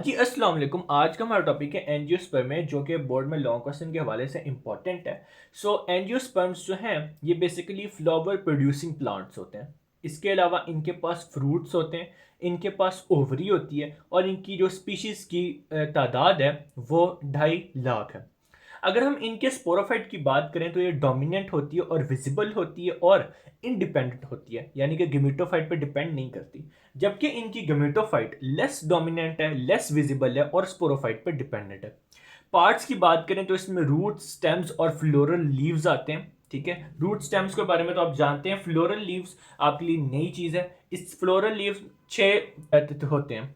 जी अस्सलाम वालेकुम। आज का हमारा टॉपिक है एंजियोस्पर्म में, जो कि बोर्ड में लॉन्ग क्वेश्चन के हवाले से इंपॉर्टेंट है। एंजियोस्पर्म्स जो हैं ये बेसिकली फ्लावर प्रोड्यूसिंग प्लांट्स होते हैं। इसके अलावा इनके पास फ्रूट्स होते हैं, इनके पास ओवरी होती है और इनकी जो स्पीशीज़ की तादाद है वो 2.5 लाख है। अगर हम इनके स्पोरोफाइट की बात करें तो ये डोमिनेंट होती है और विजिबल होती है और इंडिपेंडेंट होती है, यानी कि गेमेटोफाइट पे डिपेंड नहीं करती। जबकि इनकी गेमेटोफाइट लेस डोमिनेंट है, लेस विजिबल है और स्पोरोफाइट पे डिपेंडेंट है। पार्ट्स की बात करें तो इसमें रूट्स, स्टेम्स और फ्लोरल लीव्स आते हैं। ठीक है, रूट स्टेम्स के बारे में तो आप जानते हैं। फ्लोरल लीव्स आपके लिए नई चीज़ है। इस फ्लोरल लीव्स 6 होते हैं: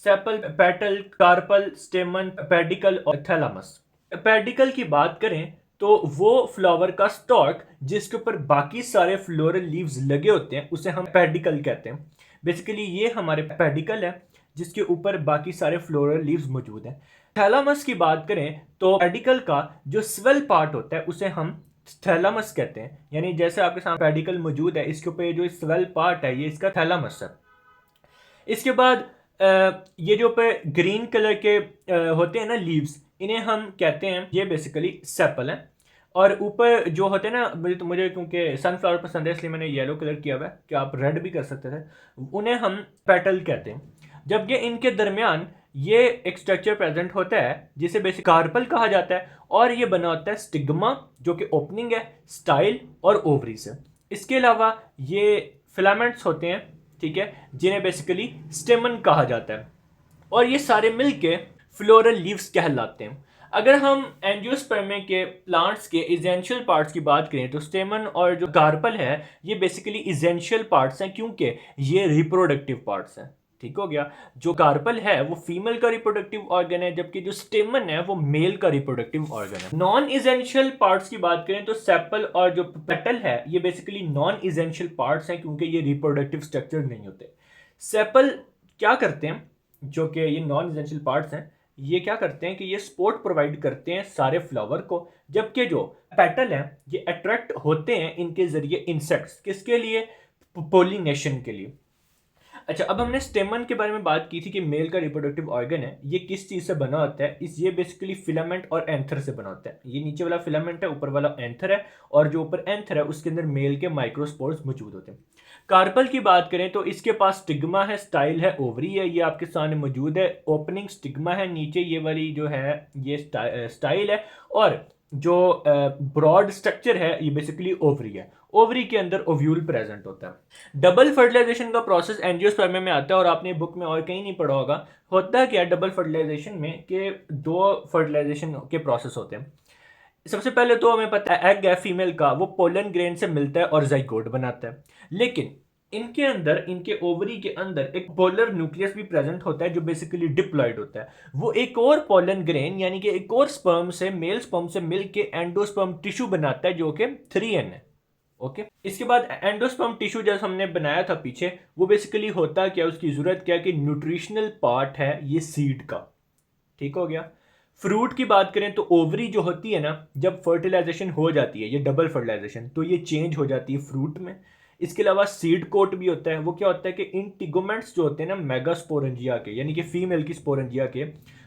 sepal, petal, carpel, stamen, pedicel और थैलामस। पेडिकल की बात करें तो वो फ्लावर का स्टॉक जिसके ऊपर बाकी सारे फ्लोरल लीव्स लगे होते हैं उसे हम पेडिकल कहते हैं। बेसिकली ये हमारे पेडिकल है जिसके ऊपर बाकी सारे फ्लोरल लीव्स मौजूद हैं। थैलामस की बात करें तो पेडिकल का जो स्वेल पार्ट होता है उसे हम थैलामस कहते हैं। यानी जैसे आपके सामने पेडिकल मौजूद है, इसके ऊपर जो स्वेल पार्ट है ये इसका थैलामस है। इसके बाद ये जो पे ग्रीन कलर के होते हैं ना लीव्स, इन्हें हम कहते हैं, ये बेसिकली सेपल हैं। और ऊपर जो होते हैं ना, मुझे क्योंकि सनफ्लावर पसंद है इसलिए मैंने येलो कलर किया हुआ है, कि आप रेड भी कर सकते थे। उन्हें हम पेटल कहते हैं। जबकि इनके दरमियान ये एक स्ट्रक्चर प्रेजेंट होता है जिसे बेसिक कार्पल कहा जाता है, और ये बना होता है स्टिग्मा, जो कि ओपनिंग है, स्टाइल और ओवरी से। इसके अलावा ये फिलामेंट्स होते हैं, ठीक है, जिन्हें बेसिकली स्टेमन कहा जाता है, और ये सारे मिलके फ्लोरल लीव्स कहलाते हैं। अगर हम एंजियोस्पर्म के प्लांट्स के इजेंशियल पार्ट्स की बात करें तो स्टेमन और जो कार्पल है ये बेसिकली इजेंशियल पार्ट्स हैं, क्योंकि ये रिप्रोडक्टिव पार्ट्स हैं। ठीक हो गया। जो कार्पल है वो फीमेल का रिप्रोडक्टिव ऑर्गन है, जबकि जो स्टेमन है वो मेल का रिप्रोडक्टिव ऑर्गन है। नॉन इजेंशियल पार्ट्स की बात करें तो सेपल और जो पेटल है ये बेसिकली नॉन इजेंशियल पार्ट्स हैं, क्योंकि ये रिप्रोडक्टिव स्ट्रक्चर नहीं होते। सेपल क्या करते हैं, जो कि ये नॉन इजेंशियल पार्ट्स हैं, ये क्या करते हैं कि ये सपोर्ट प्रोवाइड करते हैं सारे फ्लावर को। जबकि जो पेटल हैं ये अट्रैक्ट होते हैं इनके जरिए इंसेक्ट्स, किसके लिए? पोलिनेशन के लिए। अच्छा, अब हमने स्टेमन के बारे में बात की थी कि मेल का रिप्रोडक्टिव ऑर्गन है। ये किस चीज़ से बना होता है? ये बेसिकली फिलामेंट और एंथर से बना होता है। ये नीचे वाला फिलामेंट है, ऊपर वाला एंथर है, और जो ऊपर एंथर है उसके अंदर मेल के माइक्रोस्पोर्स मौजूद होते हैं। कार्पल की बात करें तो इसके पास स्टिग्मा है, स्टाइल है, ओवरी है, ये आपके सामने मौजूद है। ओपनिंग स्टिग्मा है, नीचे ये वाली जो है ये स्टाइल है, और जो ब्रॉड स्ट्रक्चर है ये बेसिकली ओवरी है। ओवरी के अंदर ओव्यूल प्रेजेंट होता है। डबल फर्टिलाइजेशन का प्रोसेस एंजियोस्पर्म में आता है, और आपने बुक में और कहीं नहीं पढ़ा होगा। होता क्या है डबल फर्टिलाइजेशन में, कि 2 फर्टिलाइजेशन के प्रोसेस होते हैं। सबसे पहले तो हमें पता है एग है फीमेल का, वो पोलन ग्रेन से मिलता है और जाइगोट बनाता है। लेकिन इनके अंदर, इनके ओवरी के अंदर एक पोलर न्यूक्लियस भी प्रेजेंट होता है जो बेसिकली डिप्लॉयड होता है। वो एक और पोलन ग्रेन यानी कि एक और स्पर्म से, मेल स्पर्म से मिलके एंडोस्पर्म टिश्यू बनाता है, जो कि 3N है। ओके, इसके बाद एंडोस्पर्म टिश्यू जैसा हमने बनाया था पीछे, वो बेसिकली होता क्या, उसकी जरूरत क्या, कि न्यूट्रिशनल पार्ट है ये सीड का। ठीक हो गया। फ्रूट की बात करें तो ओवरी जो होती है ना, जब फर्टिलाइजेशन हो जाती है, ये डबल फर्टिलाइजेशन, तो ये चेंज हो जाती है फ्रूट में। इसके अलावा सीड कोट भी होता है। वो क्या होता है कि इन टिगोमेंट्स जो होते हैं ना मेगास्पोरेंजिया के, यानी कि फीमेल की स्पोरेंजिया के,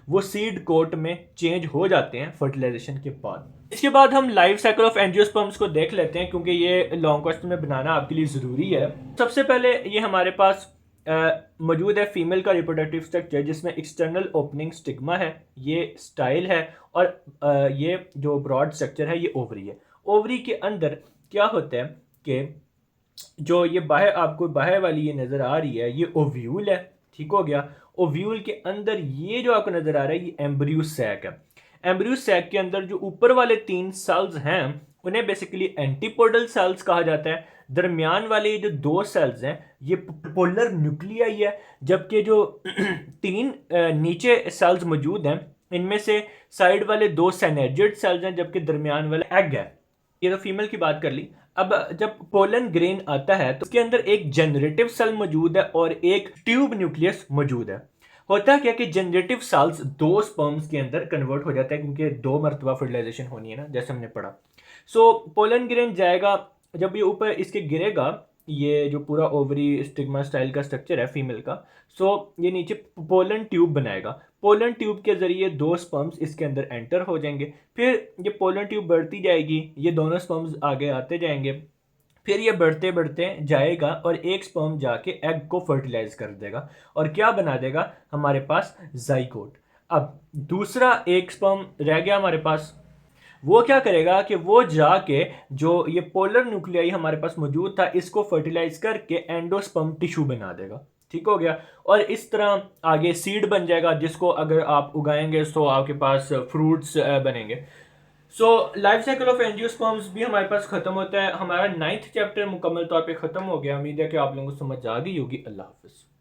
वो सीड कोट में चेंज हो जाते हैं फर्टिलाइजेशन के बाद। इसके बाद हम लाइफ साइकिल ऑफ एंजियोस्पर्म्स को देख लेते हैं, क्योंकि ये लॉन्ग क्वेश्चन में बनाना आपके लिए ज़रूरी है। सबसे पहले ये हमारे पास मौजूद है फीमेल का रिप्रोडक्टिव स्ट्रक्चर, जिसमें एक्सटर्नल ओपनिंग स्टिग्मा है, ये स्टाइल है, और ये जो ब्रॉड स्ट्रक्चर है ये ओवरी है। ओवरी के अंदर क्या होता है कि जो ये बाहर, आपको बाहर वाली ये नज़र आ रही है, ये ओव्यूल है। ठीक हो गया। ओव्यूल के अंदर ये जो आपको नज़र आ रहा है ये एम्ब्रियो सैक है। एम्ब्रियो सैक के अंदर जो ऊपर वाले 3 सेल्स हैं उन्हें बेसिकली एंटीपोडल सेल्स कहा जाता है। दरमियान वाले ये जो 2 सेल्स हैं ये पोलर न्यूक्लियाई है, जबकि जो 3 नीचे सेल्स मौजूद हैं इनमें से साइड वाले 2 सेनेजेड सेल्स हैं, जबकि दरमियान वाला एग है। ये तो फीमेल की बात कर ली। अब जब पोलन ग्रेन आता है तो उसके अंदर एक जनरेटिव सेल मौजूद है और एक ट्यूब न्यूक्लियस मौजूद है। होता क्या कि जनरेटिव सेल्स 2 स्पर्म्स के अंदर कन्वर्ट हो जाता है, क्योंकि 2 मरतबा फर्टिलाइजेशन होनी है ना, जैसे हमने पढ़ा। पोलन ग्रेन जाएगा, जब ये ऊपर इसके गिरेगा ये जो पूरा ओवरी स्टिग्मा स्टाइल का स्ट्रक्चर है फीमेल का, सो ये नीचे पोलन ट्यूब बनाएगा। पोलन ट्यूब के ज़रिए दो स्पर्म्स इसके अंदर एंटर हो जाएंगे। फिर ये पोलन ट्यूब बढ़ती जाएगी, ये दोनों स्पर्म्स आगे आते जाएंगे। फिर ये बढ़ते बढ़ते जाएगा और एक स्पर्म जाके एग को फर्टिलाइज कर देगा और क्या बना देगा हमारे पास, जाइगोट। अब दूसरा एक स्पर्म रह गया हमारे पास, वो क्या करेगा कि वो जाके जो ये पोलर न्यूक्लियाई हमारे पास मौजूद था इसको फर्टिलाइज करके एंडोस्पर्म टिश्यू बना देगा। ठीक हो गया। और इस तरह आगे सीड बन जाएगा जिसको अगर आप उगाएंगे तो आपके पास फ्रूट्स बनेंगे। So life cycle of angiosperms भी हमारे पास खत्म होता है। हमारा 9th चैप्टर मुकम्मल तौर पे खत्म हो गया। उम्मीद है कि आप लोगों को समझ आ गई होगी। अल्लाह हाफिज़।